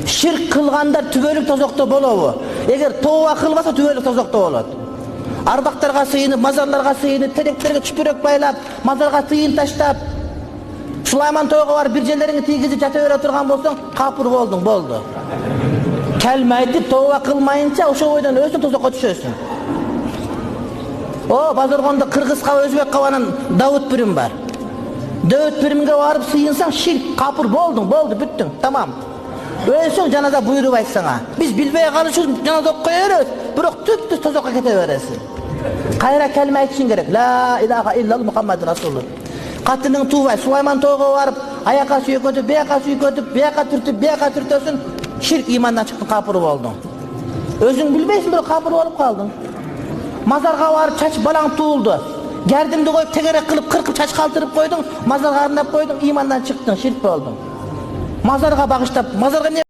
Şirk kılganдар түбөлүк тозокто болобу? Эгер тооба кылбаса түбөлүк тозокто болот. Арбактарга сыйынып, мазарларга сыйынып, теректерге чүпүрөк байлап, мазарга тыйын таштап, Сулайман тойго барып бир жерлериңи тийгизип жата бере турган болсоң, капыр болдуң, болду. Келмейди, тооба кылмайынча ошо бойдон өзүң тозокко түшөсүң. О, Базаргондо кыргыз каба, өзбек кабанын Давыт Пирим бар. Давыт Пиримге барып сыйынсаң, ширк, капыр болдуң, болду, бүттүң, тамам. Өлсөң жаназа буйруп айтсаңа. Биз билбей калыш үчүн жаназа окуп кое беребиз, бирок түптүз тозокко кете бересиң. Кайра келме айтышың керек. Ла илаха иллаллах Мухаммад расулу. Катының туубай, Сулайман тойго барып, аяка сүйкөтүп, бияка түртөсүн, ширк имандан чыктың, капыр болдуң. Өзүң билбейсиң, бирок капыр болуп калдың. Мазарга барып чач балаң туулду. Гердимди коюп тегерек кылып, кыркып чач калтырып койдуң, мазарга арнап койдуң, имандан чыктың, ширк болдуң. Мазарга багыштап, мазарга